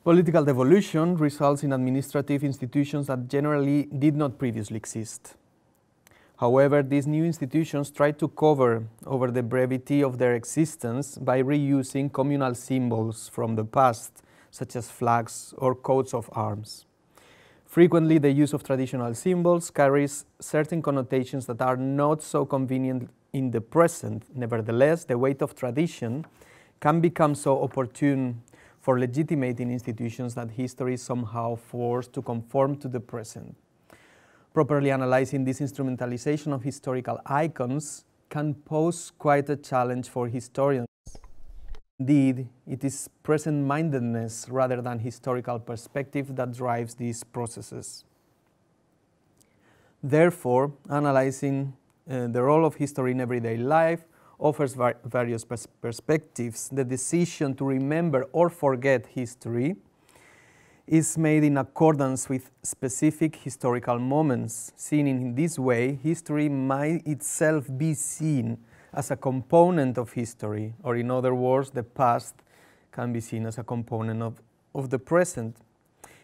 Political devolution results in administrative institutions that generally did not previously exist. However, these new institutions try to cover over the brevity of their existence by reusing communal symbols from the past, such as flags or coats of arms. Frequently, the use of traditional symbols carries certain connotations that are not so convenient in the present. Nevertheless, the weight of tradition can become so opportune for legitimating institutions that history is somehow forced to conform to the present. Properly analyzing this instrumentalization of historical icons can pose quite a challenge for historians. Indeed, it is present-mindedness rather than historical perspective that drives these processes. Therefore, analyzing the role of history in everyday life offers various perspectives. The decision to remember or forget history is made in accordance with specific historical moments. Seen in this way, history might itself be seen as a component of history, or in other words, the past can be seen as a component of the present.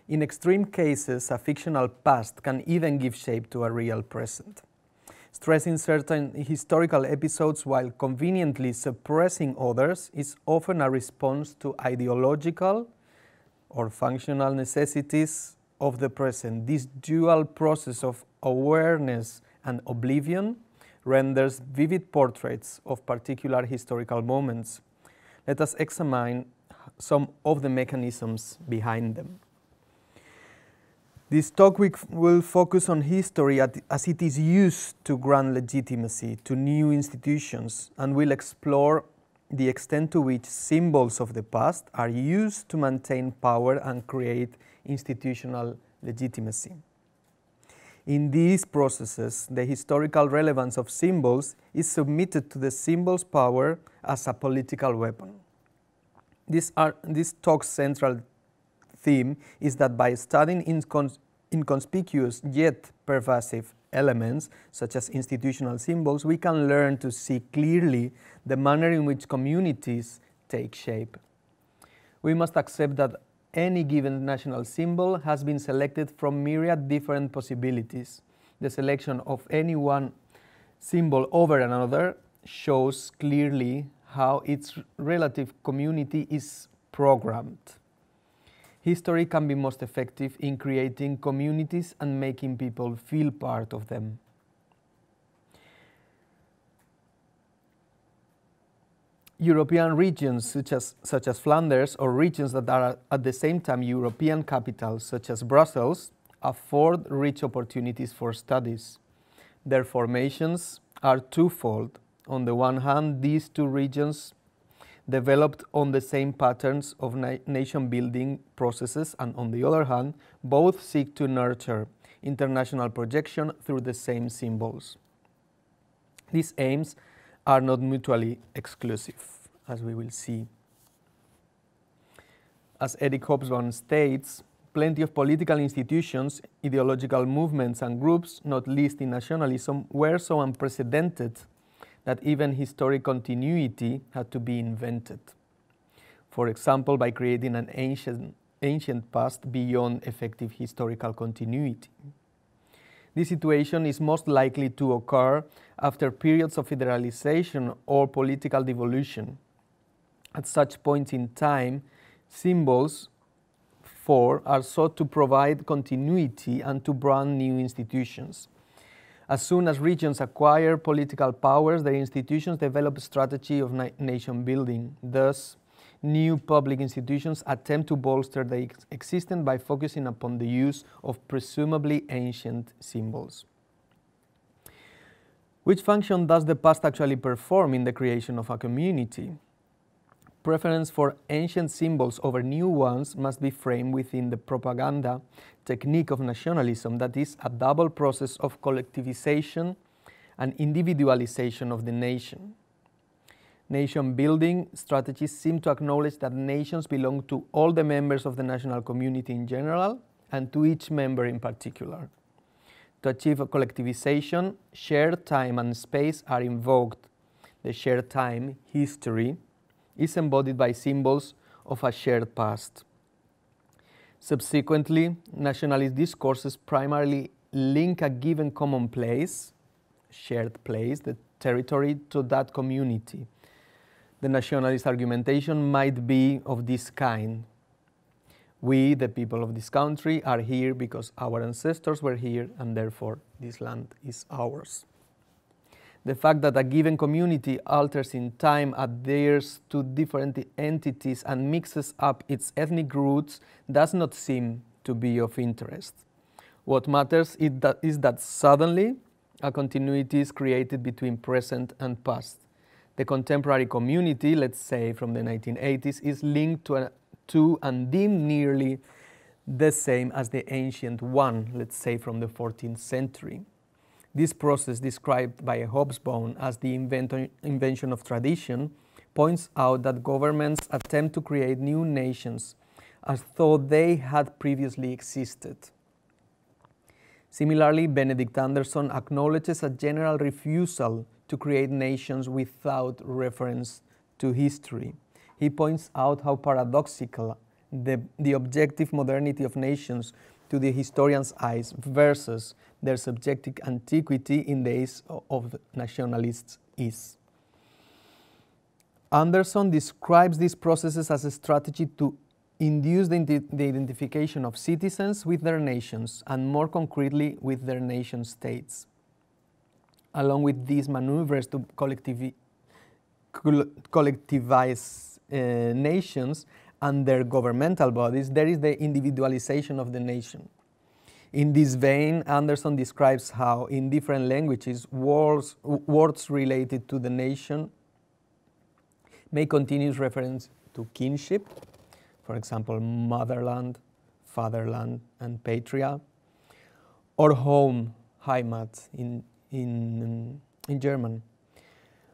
In extreme cases, a fictional past can even give shape to a real present. Stressing certain historical episodes while conveniently suppressing others is often a response to ideological or functional necessities of the present. This dual process of awareness and oblivion renders vivid portraits of particular historical moments. Let us examine some of the mechanisms behind them. This talk will focus on history as it is used to grant legitimacy to new institutions, and will explore the extent to which symbols of the past are used to maintain power and create institutional legitimacy. In these processes, the historical relevance of symbols is submitted to the symbol's power as a political weapon. This talk's central theme is that by studying inconspicuous yet pervasive elements, such as institutional symbols, we can learn to see clearly the manner in which communities take shape. We must accept that any given national symbol has been selected from myriad different possibilities. The selection of any one symbol over another shows clearly how its relative community is programmed. History can be most effective in creating communities and making people feel part of them. European regions such as Flanders, or regions that are at the same time European capitals such as Brussels, afford rich opportunities for studies. Their formations are twofold. On the one hand, these two regions developed on the same patterns of nation-building processes, and on the other hand, both seek to nurture international projection through the same symbols. These aims are not mutually exclusive, as we will see. As Eric Hobsbawm states, plenty of political institutions, ideological movements and groups, not least in nationalism, were so unprecedented that even historic continuity had to be invented. For example, by creating an ancient past beyond effective historical continuity. This situation is most likely to occur after periods of federalization or political devolution. At such points in time, symbols are sought to provide continuity and to brand new institutions. As soon as regions acquire political powers, their institutions develop a strategy of nation building. Thus, new public institutions attempt to bolster the existence by focusing upon the use of presumably ancient symbols. Which function does the past actually perform in the creation of a community? Preference for ancient symbols over new ones must be framed within the propaganda technique of nationalism, that is, a double process of collectivization and individualization of the nation. Nation-building strategies seem to acknowledge that nations belong to all the members of the national community in general and to each member in particular. To achieve a collectivization, shared time and space are invoked. The shared time, history, is embodied by symbols of a shared past. Subsequently, nationalist discourses primarily link a given common place, shared place, the territory, to that community. The nationalist argumentation might be of this kind. We, the people of this country, are here because our ancestors were here, and therefore this land is ours. The fact that a given community alters in time, adheres to different entities, and mixes up its ethnic roots does not seem to be of interest. What matters is that suddenly a continuity is created between present and past. The contemporary community, let's say from the 1980s, is linked to and deemed nearly the same as the ancient one, let's say from the 14th century. This process, described by Hobsbawm as the invention of tradition, points out that governments attempt to create new nations as though they had previously existed. Similarly, Benedict Anderson acknowledges a general refusal to create nations without reference to history. He points out how paradoxical the objective modernity of nations to the historian's eyes versus their subjective antiquity in the eyes of nationalists is. Anderson describes these processes as a strategy to induce the identification of citizens with their nations, and more concretely with their nation states. Along with these maneuvers to collectivize nations and their governmental bodies, there is the individualization of the nation. In this vein, Anderson describes how in different languages words related to the nation may continue reference to kinship, for example, motherland, fatherland, and patria, or home, Heimat, in German.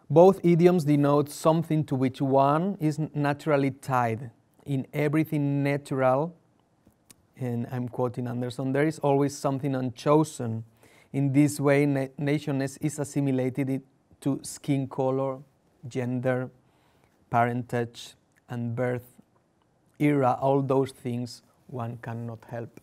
Both idioms denote something to which one is naturally tied. In everything natural, and I'm quoting Anderson, there is always something unchosen. In this way, nationness is assimilated to skin color, gender, parentage, and birth era, all those things one cannot help.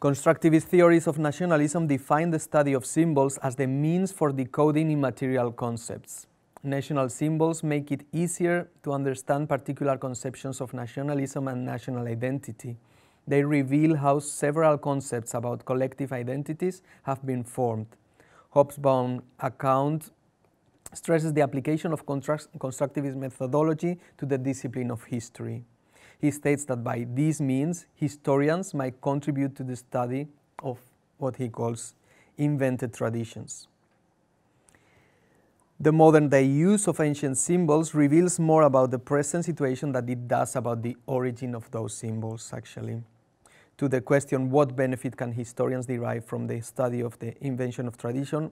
Constructivist theories of nationalism define the study of symbols as the means for decoding immaterial concepts. National symbols make it easier to understand particular conceptions of nationalism and national identity. They reveal how several concepts about collective identities have been formed. Hobsbawm's account stresses the application of constructivist methodology to the discipline of history. He states that by this means, historians might contribute to the study of what he calls invented traditions. The modern-day use of ancient symbols reveals more about the present situation than it does about the origin of those symbols, actually. To the question, what benefit can historians derive from the study of the invention of tradition,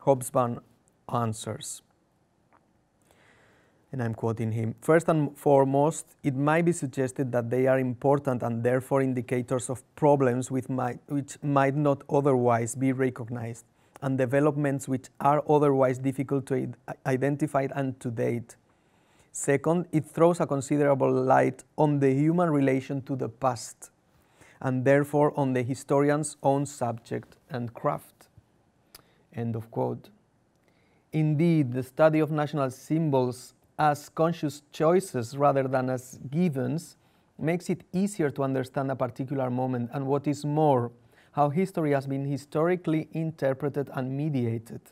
Hobsbawm answers, and I'm quoting him, "First and foremost, it might be suggested that they are important and therefore indicators of problems which might not otherwise be recognized, and developments which are otherwise difficult to identify and to date. Second, it throws a considerable light on the human relation to the past, and therefore on the historian's own subject and craft." End of quote. Indeed, the study of national symbols as conscious choices rather than as givens makes it easier to understand a particular moment, and what is more, how history has been historically interpreted and mediated.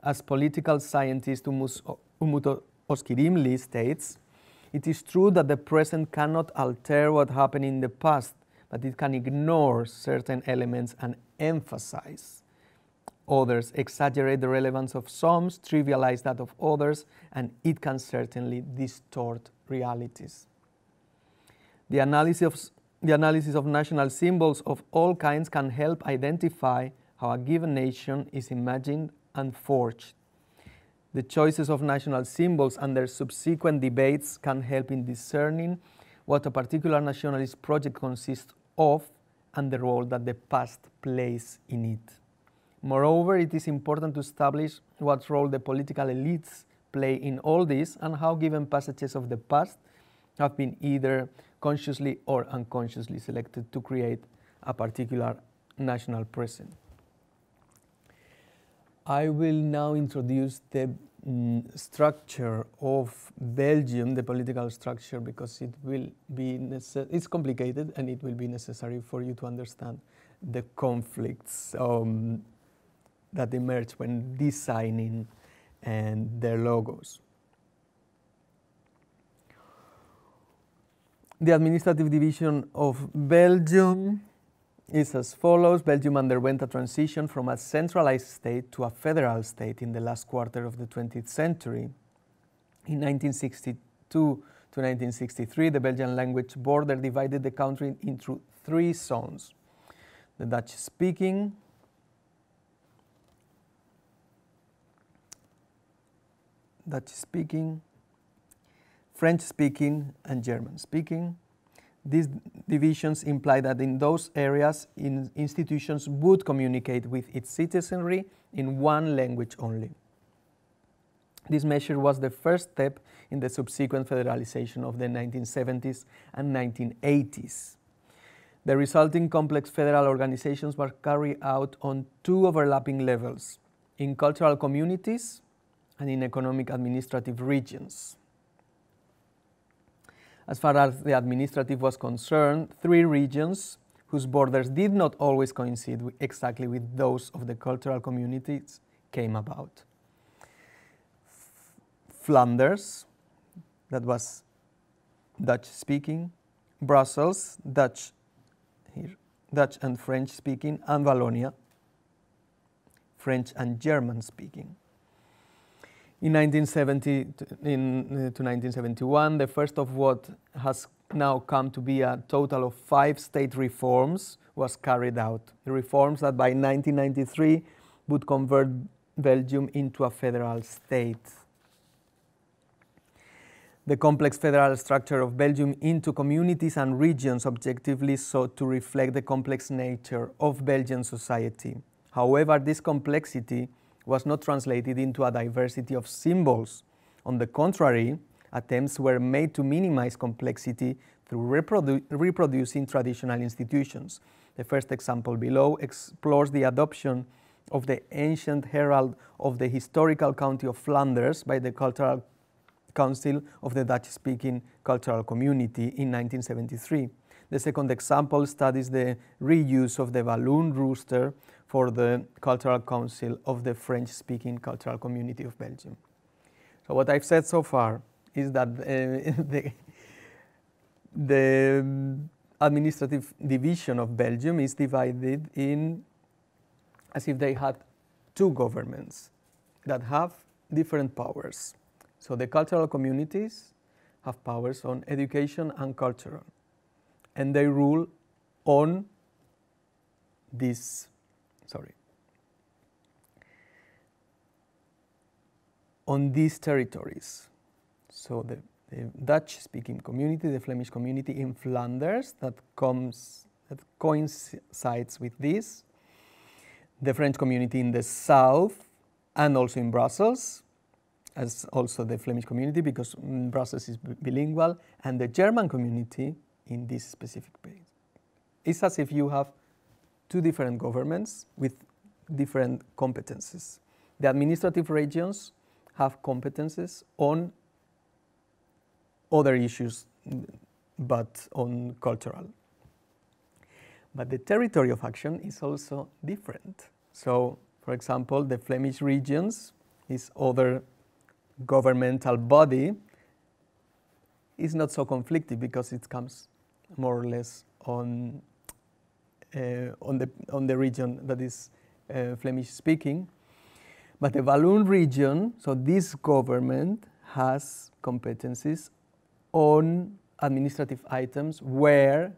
As political scientist Umut Oskirimli states, it is true that the present cannot alter what happened in the past, but it can ignore certain elements and emphasize others, exaggerate the relevance of some, trivialize that of others, and it can certainly distort realities. The analysis of national symbols of all kinds can help identify how a given nation is imagined and forged. The choices of national symbols and their subsequent debates can help in discerning what a particular nationalist project consists of and the role that the past plays in it. Moreover, it is important to establish what role the political elites play in all this and how given passages of the past have been either consciously or unconsciously selected to create a particular national presence. I will now introduce the structure of Belgium, the political structure, because it will be it's complicated and it will be necessary for you to understand the conflicts that emerge when designing and their logos. The administrative division of Belgium is as follows. Belgium underwent a transition from a centralized state to a federal state in the last quarter of the 20th century. In 1962 to 1963, the Belgian language border divided the country into 3 zones: the Dutch-speaking, French-speaking, and German-speaking. These divisions imply that in those areas, institutions would communicate with its citizenry in one language only. This measure was the first step in the subsequent federalization of the 1970s and 1980s. The resulting complex federal organizations were carried out on 2 overlapping levels: in cultural communities and in economic administrative regions. As far as the administrative was concerned, 3 regions whose borders did not always coincide exactly with those of the cultural communities came about. Flanders, that was Dutch-speaking; Brussels, Dutch and French-speaking; and Wallonia, French and German-speaking. In 1970 to 1971, the first of what has now come to be a total of 5 state reforms was carried out. The reforms that by 1993 would convert Belgium into a federal state. The complex federal structure of Belgium into communities and regions objectively sought to reflect the complex nature of Belgian society. However, this complexity was not translated into a diversity of symbols. On the contrary, attempts were made to minimize complexity through reproducing traditional institutions. The first example below explores the adoption of the ancient herald of the historical county of Flanders by the Cultural Council of the Dutch-speaking cultural community in 1973. The second example studies the reuse of the balloon Rooster for the Cultural Council of the French-speaking cultural community of Belgium. So what I've said so far is that the administrative division of Belgium is divided in as if they had 2 governments that have different powers. So the cultural communities have powers on education and cultural, and they rule on these territories. So the Dutch-speaking community, the Flemish community in Flanders, that coincides with this. The French community in the south, and also in Brussels, as also the Flemish community, because Brussels is bilingual, and the German community in this specific place. It's as if you have 2 different governments with different competences. The administrative regions have competences on other issues, but on cultural. But the territory of action is also different. So, for example, the Flemish regions, this other governmental body, is not so conflicted because it comes more or less on the region that is Flemish speaking. But the Walloon region, so this government has competencies on administrative items where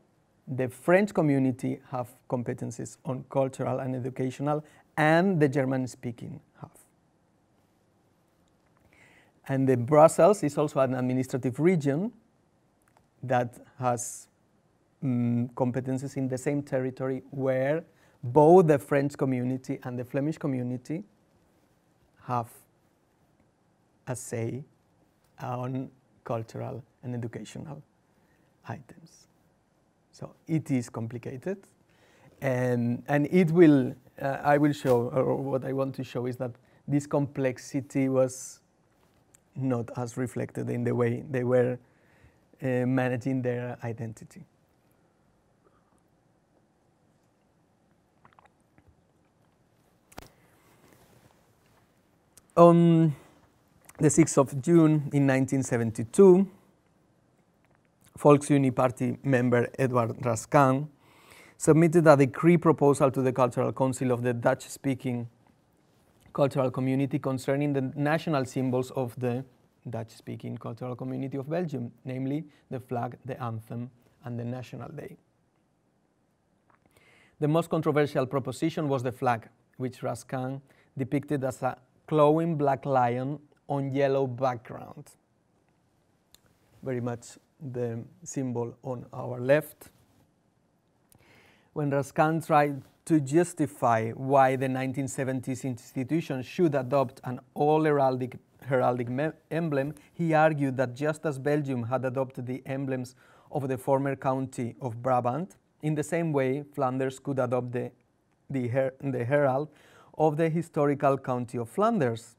the French community have competencies on cultural and educational, and the German speaking have. And the Brussels is also an administrative region that has competencies in the same territory where both the French community and the Flemish community have a say on cultural and educational items. So it is complicated, and it will, I will show, or what I want to show is that this complexity was not as reflected in the way they were managing their identity. On the 6th of June in 1972, Volksunie Party member Edward Raskin submitted a decree proposal to the Cultural Council of the Dutch-speaking cultural community concerning the national symbols of the Dutch-speaking cultural community of Belgium, namely the flag, the anthem, and the National Day. The most controversial proposition was the flag, which Raskin depicted as a glowing black lion on yellow background. Very much the symbol on our left. When Raskin tried to justify why the 1970s institution should adopt an all-heraldic emblem, he argued that just as Belgium had adopted the emblems of the former county of Brabant, in the same way Flanders could adopt the herald of the historical county of Flanders.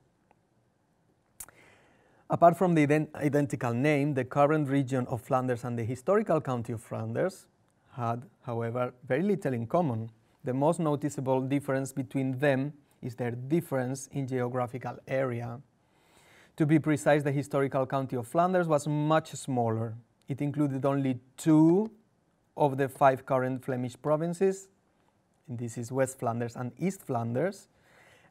Apart from the identical name, the current region of Flanders and the historical county of Flanders had, however, very little in common. The most noticeable difference between them is their difference in geographical area. To be precise, the historical county of Flanders was much smaller. It included only 2 of the 5 current Flemish provinces. And this is West Flanders and East Flanders.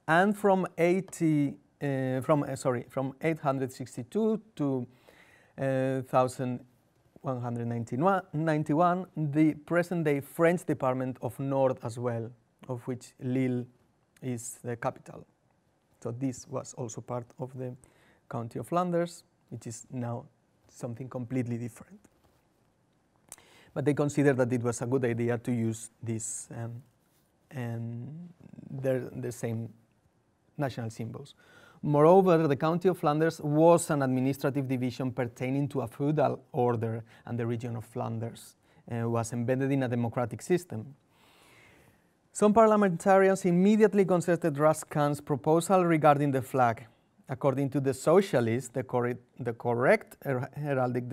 And from 862 to 1191, the present-day French department of North as well, of which Lille is the capital. So this was also part of the county of Flanders, which is now something completely different. But they considered that it was a good idea to use this and the same national symbols. Moreover, the county of Flanders was an administrative division pertaining to a feudal order, and the region of Flanders was embedded in a democratic system. Some parliamentarians immediately contested Raskin's proposal regarding the flag. According to the socialists, the correct heraldic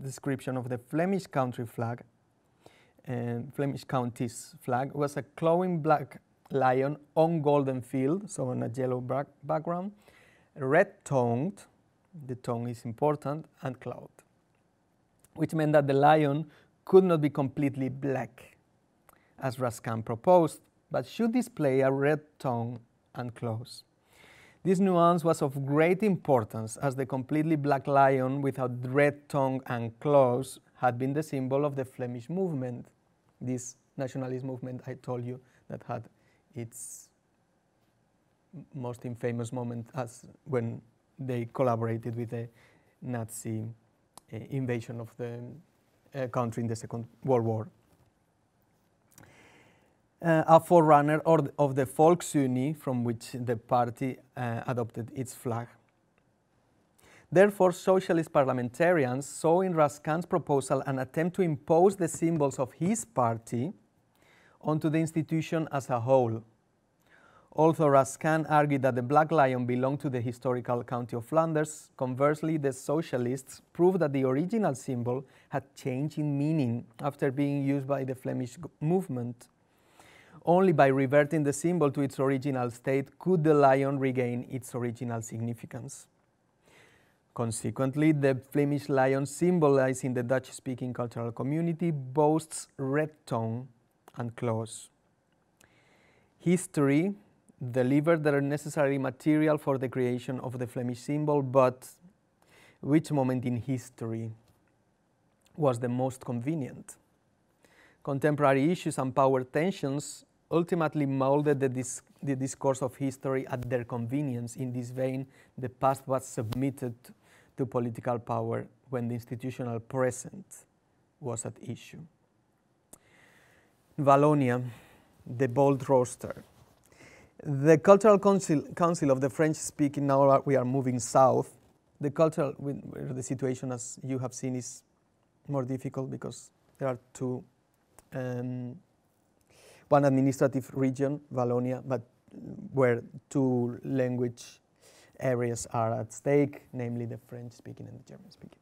description of the Flemish country flag, Flemish county's flag, was a glowing black lion on golden field, so on a yellow background, red-tongued, the tongue is important, and cloud, which meant that the lion could not be completely black, as Raskin proposed, but should display a red tongue and claws. This nuance was of great importance, as the completely black lion without red tongue and claws had been the symbol of the Flemish movement, this nationalist movement I told you that had its most infamous moment as when they collaborated with the Nazi invasion of the country in the Second World War. A forerunner of the Volksunie, from which the party adopted its flag. Therefore, socialist parliamentarians saw in Raskin's proposal an attempt to impose the symbols of his party onto the institution as a whole. Although Raskin argued that the black lion belonged to the historical county of Flanders, conversely, the socialists proved that the original symbol had changed in meaning after being used by the Flemish movement. Only by reverting the symbol to its original state could the lion regain its original significance. Consequently, the Flemish lion symbolizing the Dutch-speaking cultural community boasts red tongue and claws. History delivered the necessary material for the creation of the Flemish symbol, but which moment in history was the most convenient? Contemporary issues and power tensions ultimately molded the discourse of history at their convenience. In this vein, the past was submitted to political power when the institutional present was at issue. Wallonia, the bold Rooster. The Cultural Council of the French-speaking, now we are moving south, The cultural, where the situation, as you have seen, is more difficult because there are two, one administrative region, Wallonia, but where two language areas are at stake, namely the French-speaking and the German-speaking.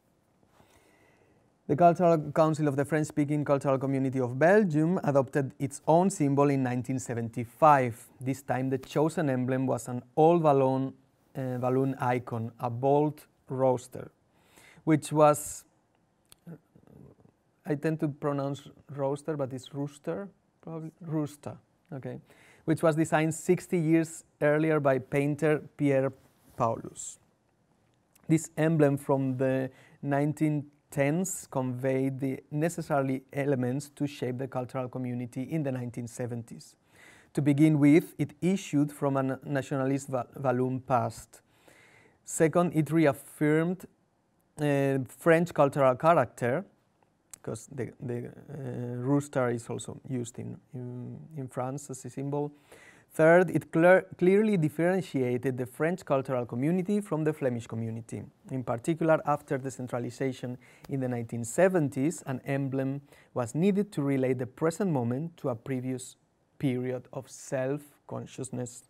The Cultural Council of the French-speaking cultural community of Belgium adopted its own symbol in 1975. This time the chosen emblem was an old Walloon icon, a bold rooster, which was, I tend to pronounce rooster, but it's rooster, probably, rooster, okay, which was designed 60 years earlier by painter Pierre Paulus. This emblem from the 1910s conveyed the necessary elements to shape the cultural community in the 1970s. To begin with, it issued from a nationalist Walloon past. Second, it reaffirmed French cultural character, because the rooster is also used in France as a symbol. Third, it clearly differentiated the French cultural community from the Flemish community. In particular, after the centralization in the 1970s, an emblem was needed to relate the present moment to a previous period of self-consciousness.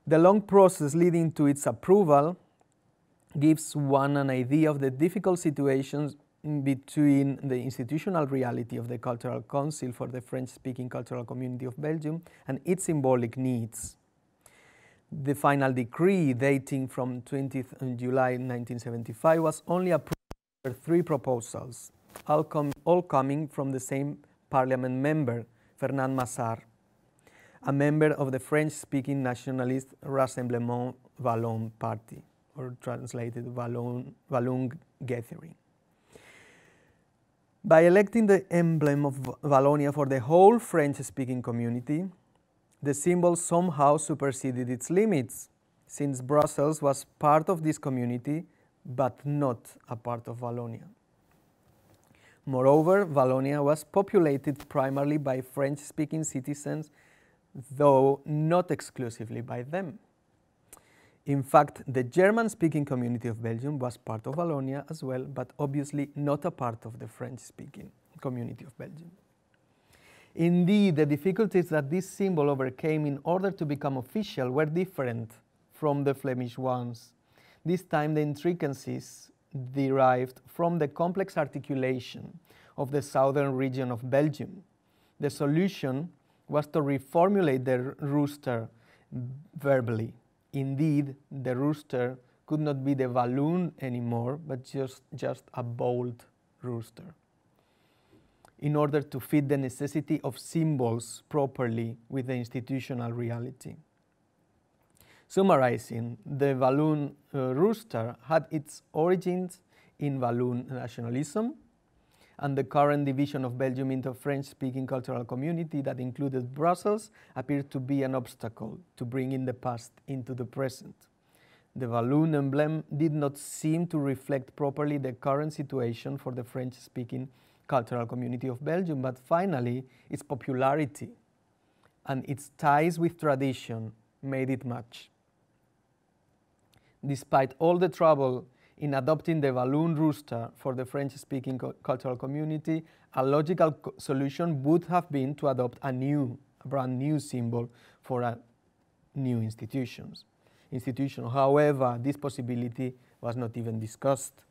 The long process leading to its approval gives one an idea of the difficult situations between the institutional reality of the Cultural Council for the French-speaking cultural community of Belgium and its symbolic needs. The final decree, dating from 20th July 1975, was only approved for 3 proposals, all coming from the same parliament member, Fernand Massard, a member of the French-speaking nationalist Rassemblement Wallon party, or translated Walloon Gathering. By electing the emblem of Wallonia for the whole French-speaking community, the symbol somehow superseded its limits, since Brussels was part of this community, but not a part of Wallonia. Moreover, Wallonia was populated primarily by French-speaking citizens, though not exclusively by them. In fact, the German-speaking community of Belgium was part of Wallonia as well, but obviously not a part of the French-speaking community of Belgium. Indeed, the difficulties that this symbol overcame in order to become official were different from the Flemish ones. This time the intricacies derived from the complex articulation of the southern region of Belgium. The solution was to reformulate the rooster verbally. Indeed, the rooster could not be the Walloon anymore, but just a bold rooster, in order to fit the necessity of symbols properly with the institutional reality. Summarizing, the Walloon rooster had its origins in Walloon nationalism, and the current division of Belgium into a French-speaking cultural community that included Brussels appeared to be an obstacle to bringing the past into the present. The Walloon emblem did not seem to reflect properly the current situation for the French-speaking cultural community of Belgium, but finally, its popularity and its ties with tradition made it match. Despite all the trouble in adopting the Walloon rooster for the French-speaking cultural community, a logical solution would have been to adopt a brand new symbol for a new institution. However, this possibility was not even discussed.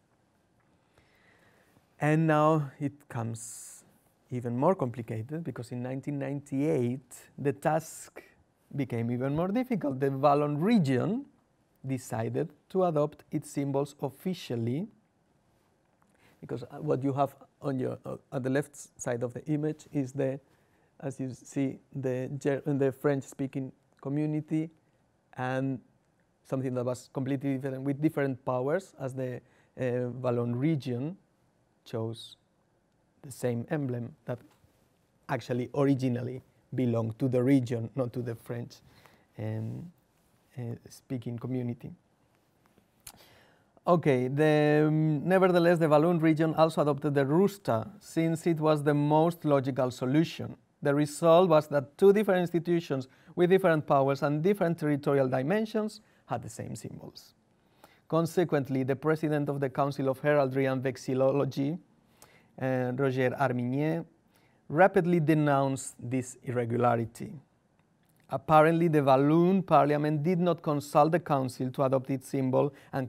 And now it becomes even more complicated, because in 1998 the task became even more difficult. The Walloon region decided to adopt its symbols officially, because what you have on your at the left side of the image is as you see, the French-speaking community, and something that was completely different with different powers, as the Walloon region chose the same emblem that actually originally belonged to the region, not to the French speaking community. Okay, nevertheless, the Walloon region also adopted the rooster, since it was the most logical solution. The result was that 2 different institutions with different powers and different territorial dimensions had the same symbols. Consequently, the president of the Council of Heraldry and Vexillology, Roger Arminier, rapidly denounced this irregularity. Apparently, the Walloon Parliament did not consult the Council to adopt its symbol, and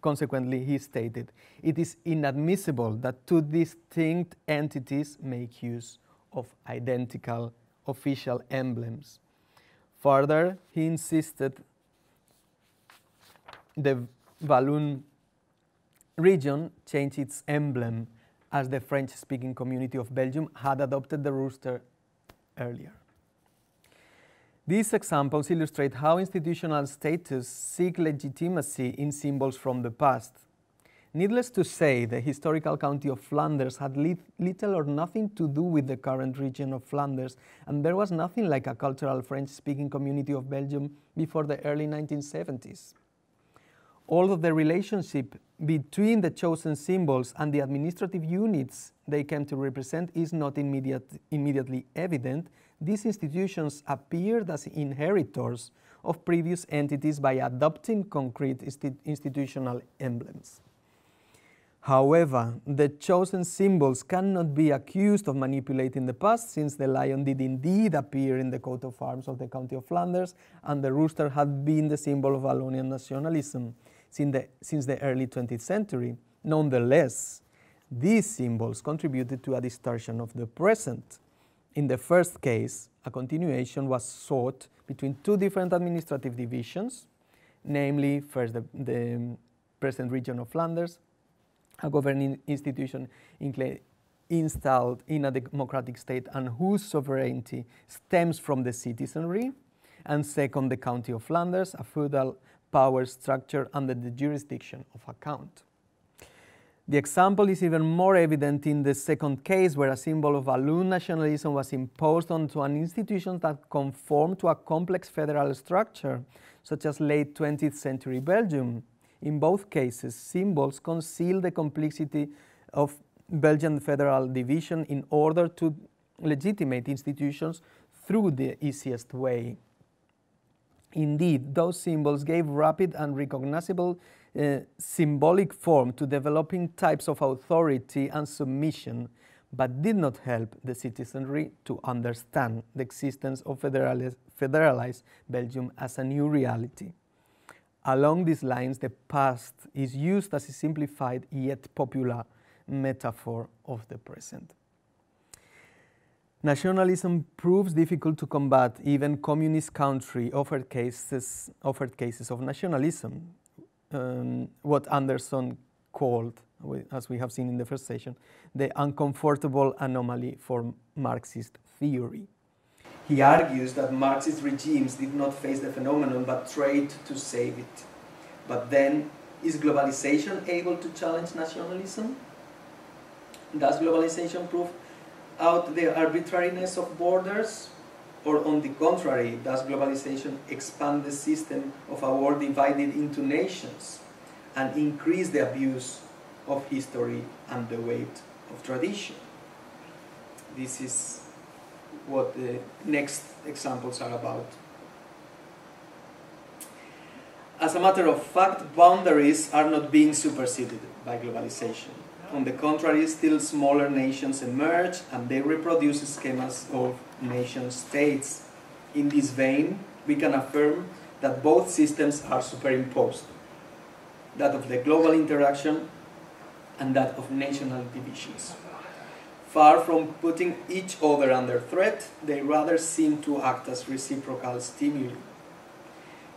consequently, he stated, "It is inadmissible that two distinct entities make use of identical official emblems." Further, he insisted the Walloon region change its emblem, as the French-speaking community of Belgium had adopted the rooster earlier. These examples illustrate how institutional status seek legitimacy in symbols from the past. Needless to say, the historical county of Flanders had little or nothing to do with the current region of Flanders, and there was nothing like a cultural French-speaking community of Belgium before the early 1970s. Although the relationship between the chosen symbols and the administrative units they came to represent is not immediately evident, these institutions appeared as inheritors of previous entities by adopting concrete institutional emblems. However, the chosen symbols cannot be accused of manipulating the past, since the lion did indeed appear in the coat of arms of the County of Flanders, and the rooster had been the symbol of Wallonian nationalism since the early 20th century. Nonetheless, these symbols contributed to a distortion of the present. In the first case, a continuation was sought between two different administrative divisions, namely, first the present region of Flanders, a governing institution installed in a democratic state and whose sovereignty stems from the citizenry, and second, the County of Flanders, a feudal power structure under the jurisdiction of a count. The example is even more evident in the second case, where a symbol of Walloon nationalism was imposed onto an institution that conformed to a complex federal structure, such as late 20th century Belgium. In both cases, symbols conceal the complexity of Belgian federal division in order to legitimate institutions through the easiest way. Indeed, those symbols gave rapid and recognizable symbolic form to developing types of authority and submission, but did not help the citizenry to understand the existence of federalized Belgium as a new reality. Along these lines, the past is used as a simplified yet popular metaphor of the present. Nationalism proves difficult to combat. Even communist countries offered cases of nationalism, what Anderson called, as we have seen in the first session, the uncomfortable anomaly for Marxist theory. He argues that Marxist regimes did not face the phenomenon but tried to save it. But then, is globalization able to challenge nationalism? Does globalization prove out the arbitrariness of borders? Or on the contrary, does globalization expand the system of a world divided into nations and increase the abuse of history and the weight of tradition? This is what the next examples are about. As a matter of fact, boundaries are not being superseded by globalization. On the contrary, still smaller nations emerge and they reproduce schemas of nation-states. In this vein, we can affirm that both systems are superimposed, that of the global interaction and that of national divisions. Far from putting each other under threat, they rather seem to act as reciprocal stimuli.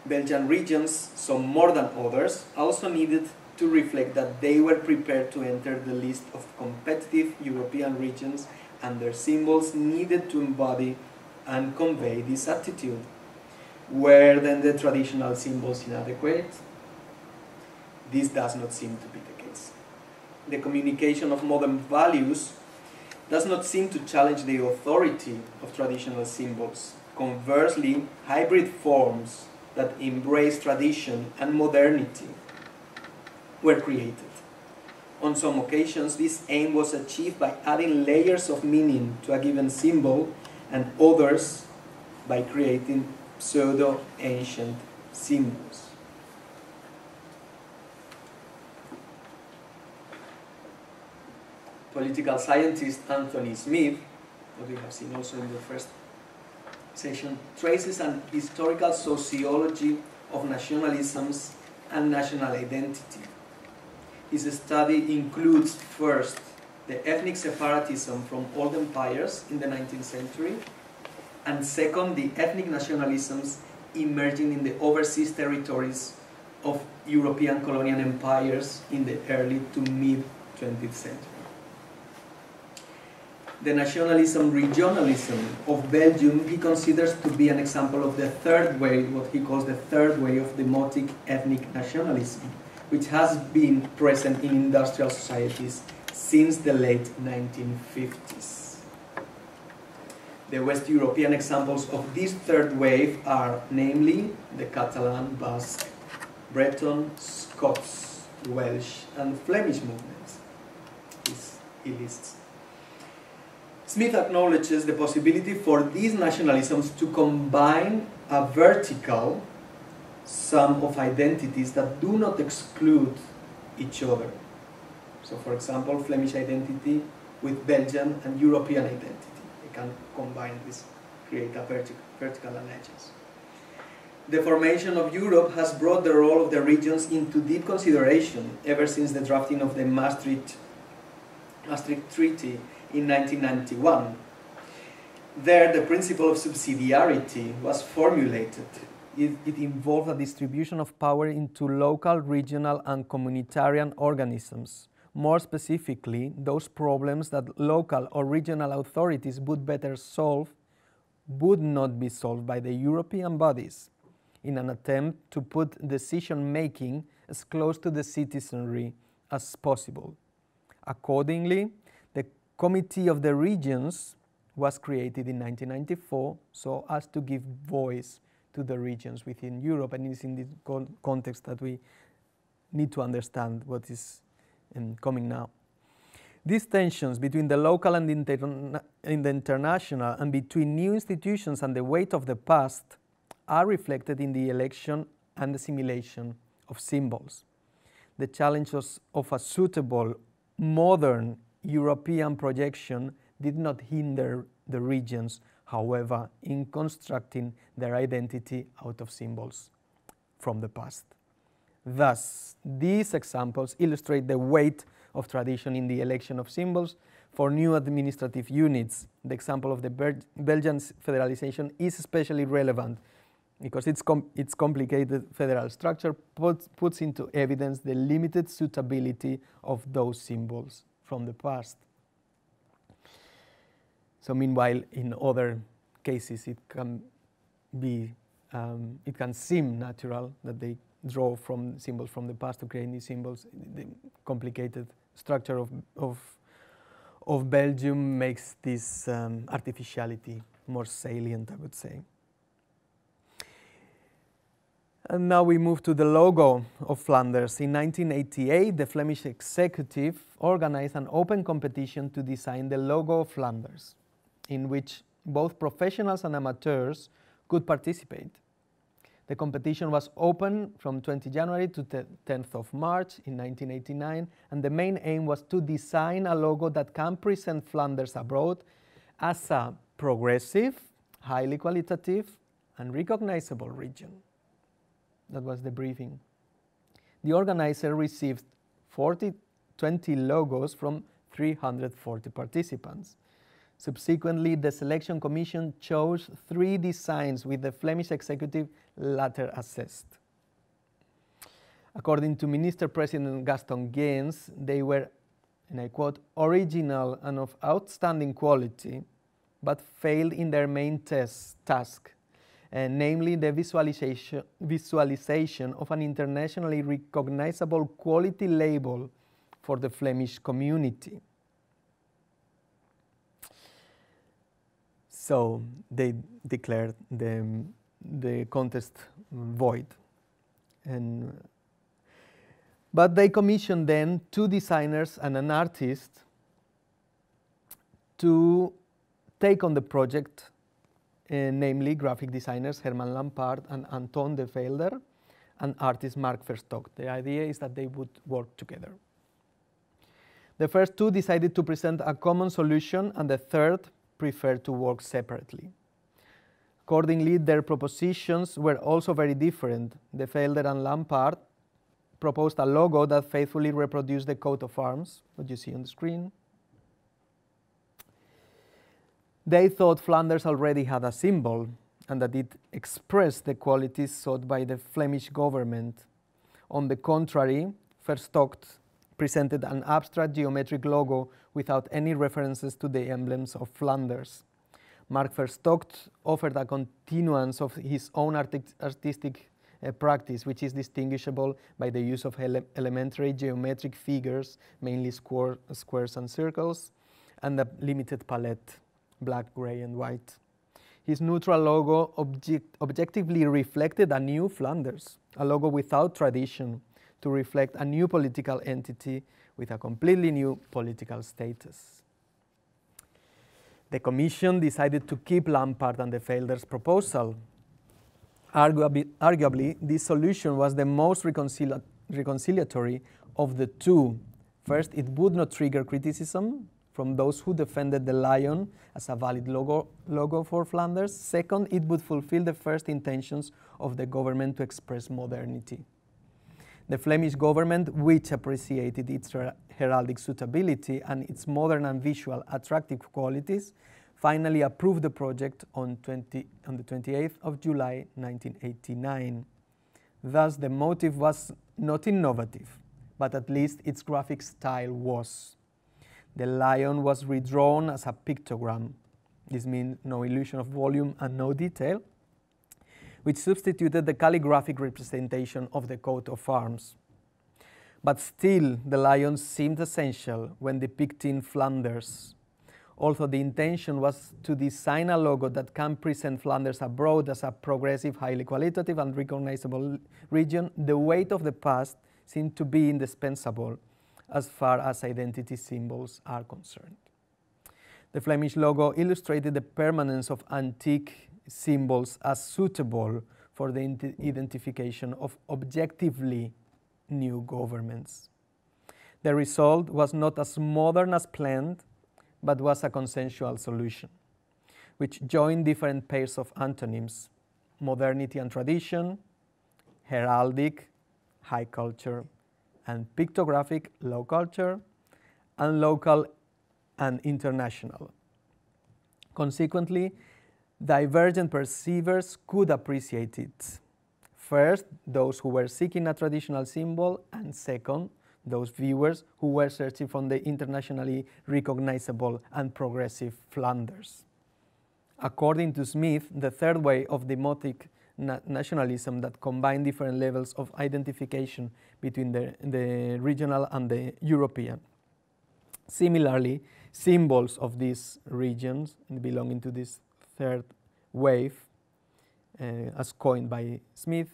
Belgian regions, some more than others, also needed to reflect that they were prepared to enter the list of competitive European regions, and their symbols needed to embody and convey this attitude. Were then the traditional symbols inadequate? This does not seem to be the case. The communication of modern values does not seem to challenge the authority of traditional symbols. Conversely, hybrid forms that embrace tradition and modernity were created. On some occasions, this aim was achieved by adding layers of meaning to a given symbol, and others by creating pseudo-ancient symbols. political scientist Anthony Smith, what we have seen also in the first session, traces an historical sociology of nationalisms and national identity. His study includes first the ethnic separatism from old empires in the 19th century, and second the ethnic nationalisms emerging in the overseas territories of European colonial empires in the early to mid 20th century. The nationalism regionalism of Belgium he considers to be an example of the third wave, what he calls the third wave of demotic ethnic nationalism, which has been present in industrial societies since the late 1950s. The West European examples of this third wave are namely the Catalan, Basque, Breton, Scots, Welsh, and Flemish movements. He lists. Smith acknowledges the possibility for these nationalisms to combine a vertical sum of identities that do not exclude each other. So, for example, Flemish identity with Belgian and European identity. They can combine this, create a vertical allegiance. The formation of Europe has brought the role of the regions into deep consideration ever since the drafting of the Maastricht Treaty in 1991. There, the principle of subsidiarity was formulated. It involved a distribution of power into local, regional, and communitarian organisms. More specifically, those problems that local or regional authorities would better solve would not be solved by the European bodies in an attempt to put decision-making as close to the citizenry as possible. Accordingly, the Committee of the Regions was created in 1994 so as to give voice to the regions within Europe, and it's in this context that we need to understand what is coming now. These tensions between the local and the international, and between new institutions and the weight of the past, are reflected in the election and assimilation of symbols. The challenges of a suitable modern European projection did not hinder the regions, however, in constructing their identity out of symbols from the past. Thus, these examples illustrate the weight of tradition in the election of symbols for new administrative units. The example of the Belgian federalization is especially relevant because its complicated federal structure puts into evidence the limited suitability of those symbols from the past. So meanwhile, in other cases, it can seem natural that they draw from symbols from the past to create new symbols. The complicated structure of Belgium makes this artificiality more salient, I would say. And now we move to the logo of Flanders. In 1988, the Flemish executive organized an open competition to design the logo of Flanders, in which both professionals and amateurs could participate. The competition was open from 20 January to 10th of March in 1989, and the main aim was to design a logo that can present Flanders abroad as a progressive, highly qualitative, and recognizable region. That was the briefing. The organizer received 20 logos from 340 participants. Subsequently, the selection commission chose 3 designs with the Flemish executive latter assessed. According to Minister President Gaston Gaines, they were, and I quote, original and of outstanding quality, but failed in their main task, namely the visualization of an internationally recognizable quality label for the Flemish community. So they declared the contest void. But they commissioned then 2 designers and an artist to take on the project, namely graphic designers Herman Lampard and Anton de Velder, and artist Mark Verstock. The idea is that they would work together. The first two decided to present a common solution, and the third preferred to work separately. Accordingly, their propositions were also very different. De Velde and Lampaert proposed a logo that faithfully reproduced the coat of arms, what you see on the screen. They thought Flanders already had a symbol and that it expressed the qualities sought by the Flemish government. On the contrary, Verstocht presented an abstract geometric logo without any references to the emblems of Flanders. Mark Verstocht offered a continuance of his own artistic practice, which is distinguishable by the use of elementary geometric figures, mainly squares and circles, and a limited palette, black, gray, and white. His neutral logo objectively reflected a new Flanders, a logo without tradition, to reflect a new political entity with a completely new political status. The Commission decided to keep Lampaert and De Velde's proposal. Arguably, this solution was the most reconciliatory of the two. First, it would not trigger criticism from those who defended the lion as a valid logo for Flanders. Second, it would fulfill the first intentions of the government to express modernity. The Flemish government, which appreciated its heraldic suitability and its modern and visual attractive qualities, finally approved the project on the 28th of July 1989. Thus, the motive was not innovative, but at least its graphic style was. The lion was redrawn as a pictogram. This means no illusion of volume and no detail, which substituted the calligraphic representation of the coat of arms. But still, the lion seemed essential when depicting Flanders. Although the intention was to design a logo that can present Flanders abroad as a progressive, highly qualitative and recognizable region, the weight of the past seemed to be indispensable as far as identity symbols are concerned. The Flemish logo illustrated the permanence of antique symbols as suitable for the identification of objectively new governments. The result was not as modern as planned, but was a consensual solution, which joined different pairs of antonyms: modernity and tradition, heraldic, high culture, and pictographic, low culture, and local and international. Consequently, divergent perceivers could appreciate it. First, those who were seeking a traditional symbol, and second, those viewers who were searching for the internationally recognizable and progressive Flanders. According to Smith, the third way of demotic nationalism that combined different levels of identification between the regional and the European. Similarly, symbols of these regions belonging to this third wave, as coined by Smith,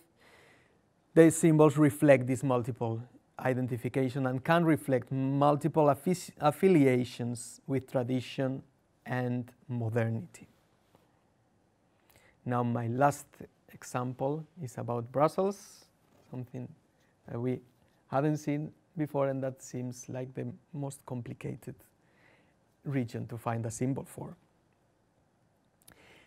these symbols reflect this multiple identification and can reflect multiple affiliations with tradition and modernity. Now, my last example is about Brussels, something that we haven't seen before, and that seems like the most complicated region to find a symbol for.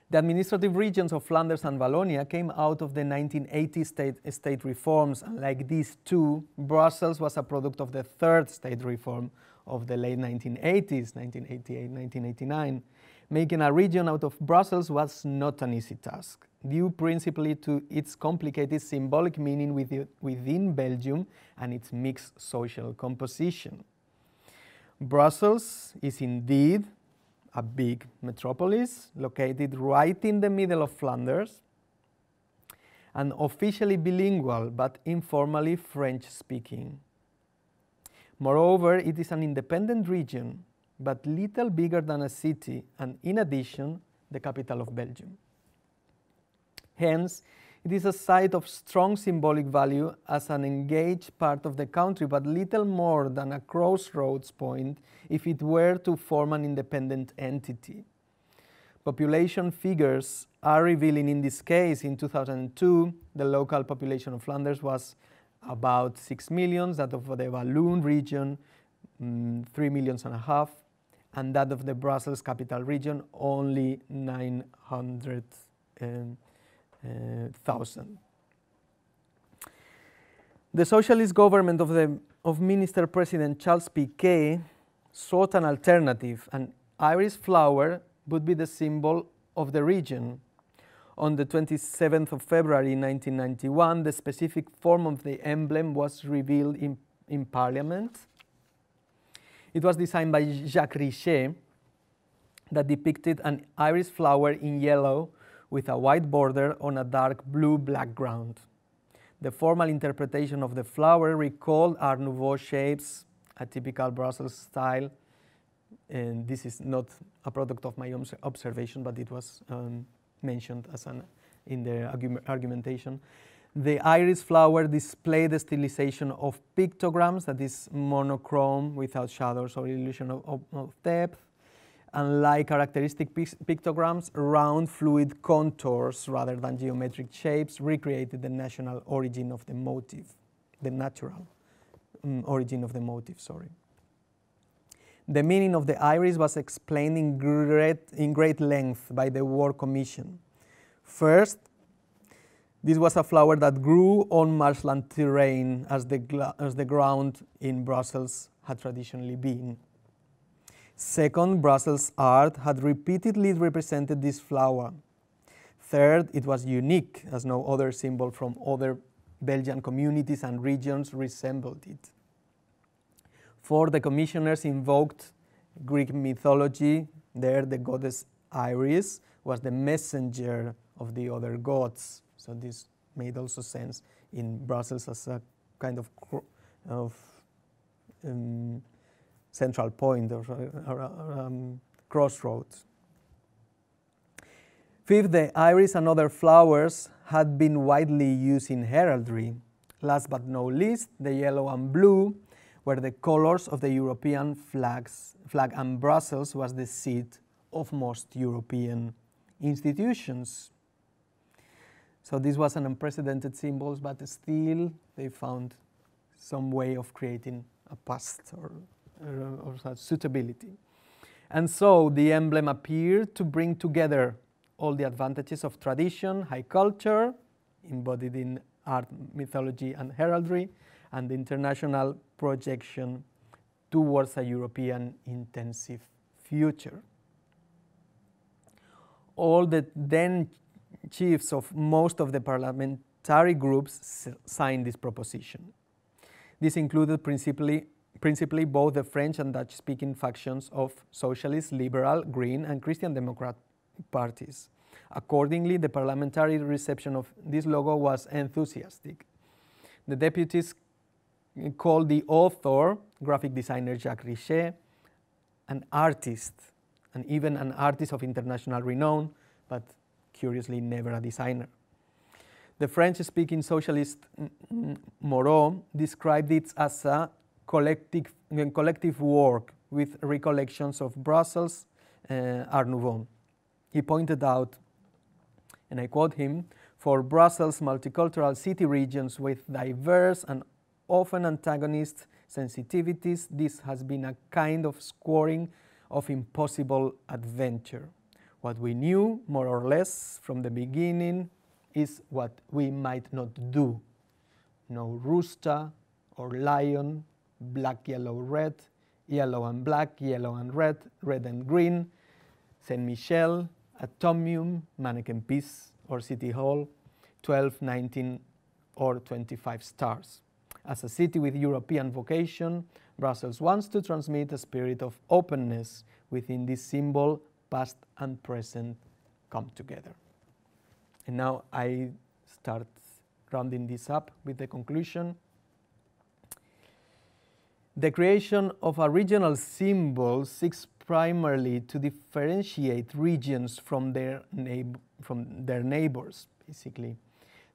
The administrative regions of Flanders and Wallonia came out of the 1980 state reforms, and like these two, Brussels was a product of the third state reform of the late 1980s, 1988, 1989. Making a region out of Brussels was not an easy task, due principally to its complicated symbolic meaning within Belgium and its mixed social composition. Brussels is indeed a big metropolis located right in the middle of Flanders and officially bilingual but informally French-speaking. Moreover, it is an independent region but little bigger than a city, and in addition, the capital of Belgium. Hence, it is a site of strong symbolic value as an engaged part of the country, but little more than a crossroads point if it were to form an independent entity. Population figures are revealing in this case. In 2002, the local population of Flanders was about 6 million, that of the Walloon region 3.5 million, and that of the Brussels capital region only 900,000. The socialist government of Minister President Charles Piquet sought an alternative, and iris flower would be the symbol of the region. On the 27th of February 1991, the specific form of the emblem was revealed in Parliament. It was designed by Jacques Richet, that depicted an iris flower in yellow with a white border on a dark blue background. The formal interpretation of the flower recalled Art Nouveau shapes, a typical Brussels style, and this is not a product of my own observation, but it was mentioned as in the argumentation. The iris flower displayed the stylization of pictograms, that is monochrome without shadows or illusion of depth, and like characteristic pictograms, round fluid contours rather than geometric shapes recreated the national origin of the motif, the natural origin of the motif, sorry. The meaning of the iris was explained in great length by the World Commission. First, this was a flower that grew on marshland terrain as the ground in Brussels had traditionally been. Second, Brussels art had repeatedly represented this flower. Third, it was unique, as no other symbol from other Belgian communities and regions resembled it. Fourth, the commissioners invoked Greek mythology. There, the goddess Iris was the messenger of the other gods. So this made also sense in Brussels as a kind of central point or crossroads. Fifth, the iris and other flowers had been widely used in heraldry. Last but not least, the yellow and blue were the colors of the European flag, and Brussels was the seat of most European institutions. So this was an unprecedented symbol, but still they found some way of creating a past or suitability. And so the emblem appeared to bring together all the advantages of tradition, high culture, embodied in art, mythology, and heraldry, and the international projection towards a European intensive future. All the then chiefs of most of the parliamentary groups signed this proposition. This included principally both the French and Dutch-speaking factions of Socialist, Liberal, Green, and Christian Democrat parties. Accordingly, the parliamentary reception of this logo was enthusiastic. The deputies called the author, graphic designer Jacques Richet, an artist, and even an artist of international renown, but curiously never a designer. The French-speaking socialist Moreau described it as a collective work with recollections of Brussels Art Nouveau. He pointed out, and I quote him, "For Brussels' multicultural city regions with diverse and often antagonist sensitivities, this has been a kind of scoring of impossible adventure. What we knew, more or less, from the beginning is what we might not do. No rooster or lion, black, yellow, red, yellow and black, yellow and red, red and green, Saint Michel, Atomium, Mannequin Peace or City Hall, 12, 19 or 25 stars. As a city with European vocation, Brussels wants to transmit a spirit of openness within this symbol, past and present come together." And now I start rounding this up with the conclusion. The creation of a regional symbol seeks primarily to differentiate regions from their neighbors, basically.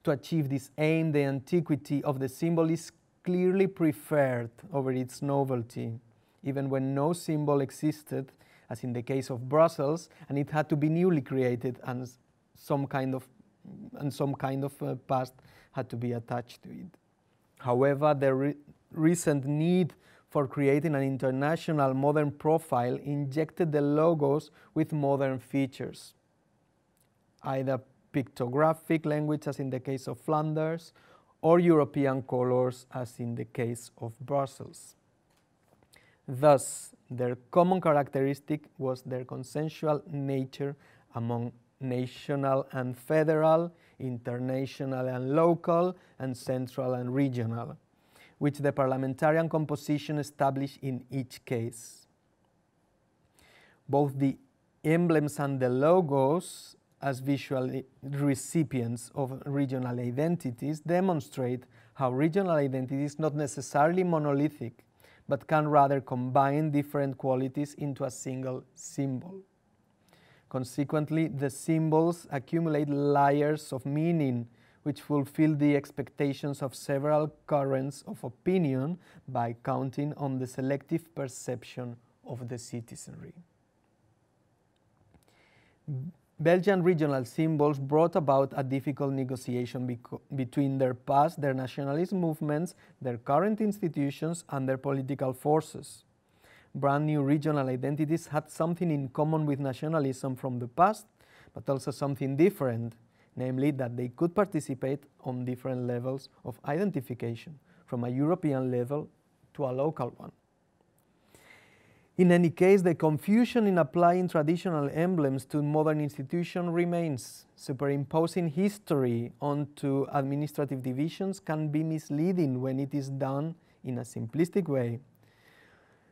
To achieve this aim, the antiquity of the symbol is clearly preferred over its novelty, even when no symbol existed, as in the case of Brussels, and it had to be newly created, and some kind of past had to be attached to it. However, the recent need for creating an international modern profile, injected the logos with modern features, either pictographic language as in the case of Flanders, or European colors as in the case of Brussels. Thus, their common characteristic was their consensual nature among national and federal, international and local, and central and regional, which the parliamentarian composition established in each case. Both the emblems and the logos, as visual recipients of regional identities, demonstrate how regional identity is not necessarily monolithic, but can rather combine different qualities into a single symbol. Consequently, the symbols accumulate layers of meaning which fulfill the expectations of several currents of opinion by counting on the selective perception of the citizenry. Belgian regional symbols brought about a difficult negotiation between their past, their nationalist movements, their current institutions, and their political forces. Brand new regional identities had something in common with nationalism from the past, but also something different, namely that they could participate on different levels of identification, from a European level to a local one. In any case, the confusion in applying traditional emblems to modern institutions remains. Superimposing history onto administrative divisions can be misleading when it is done in a simplistic way.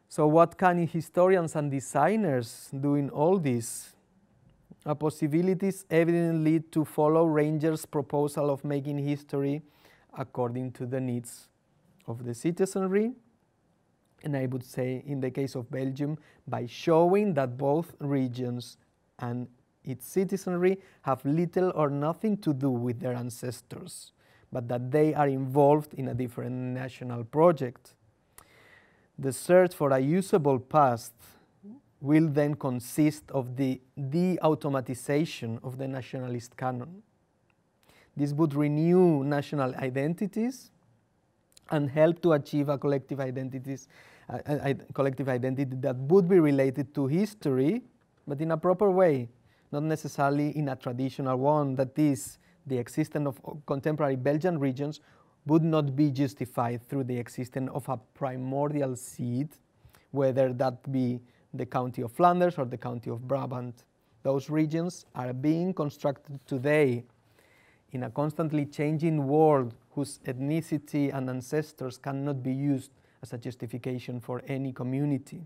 So what can historians and designers do in all this? A possibility is evidently to follow Ranger's proposal of making history according to the needs of the citizenry, and I would say in the case of Belgium, by showing that both regions and its citizenry have little or nothing to do with their ancestors, but that they are involved in a different national project. The search for a usable past will then consist of the de-automatization of the nationalist canon. This would renew national identities and help to achieve a collective identity that would be related to history, but in a proper way, not necessarily in a traditional one. That is, the existence of contemporary Belgian regions would not be justified through the existence of a primordial seed, whether that be the county of Flanders or the county of Brabant. Those regions are being constructed today in a constantly changing world whose ethnicity and ancestors cannot be used as a justification for any community.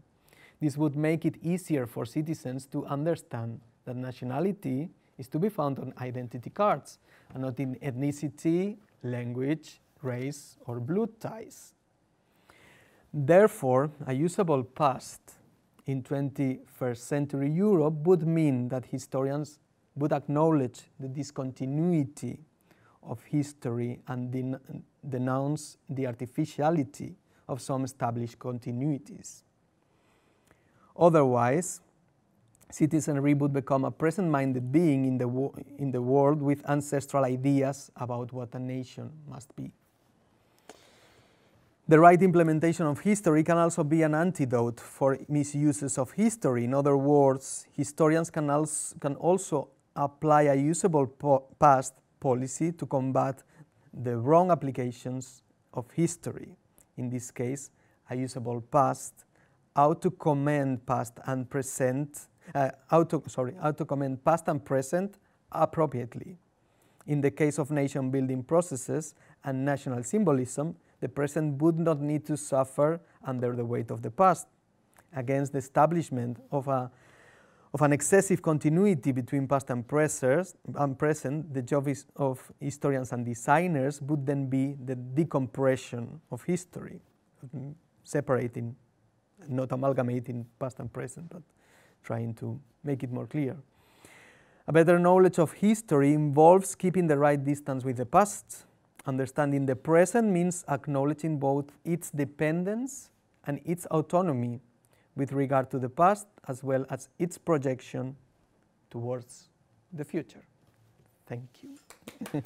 This would make it easier for citizens to understand that nationality is to be found on identity cards and not in ethnicity, language, race, or blood ties. Therefore, a usable past in 21st century Europe would mean that historians would acknowledge the discontinuity of history and denounce the artificiality of some established continuities. Otherwise, citizenry would become a present-minded being in the world with ancestral ideas about what a nation must be. The right implementation of history can also be an antidote for misuses of history. In other words, historians can also apply a usable past policy to combat the wrong applications of history. In this case, a usable past ought to commend past and present appropriately. In the case of nation-building processes and national symbolism, the present would not need to suffer under the weight of the past. Against the establishment of an excessive continuity between past and present, the job of historians and designers would then be the decompression of history, separating, not amalgamating past and present, but trying to make it more clear. A better knowledge of history involves keeping the right distance with the past. Understanding the present means acknowledging both its dependence and its autonomy with regard to the past, as well as its projection towards the future. Thank you.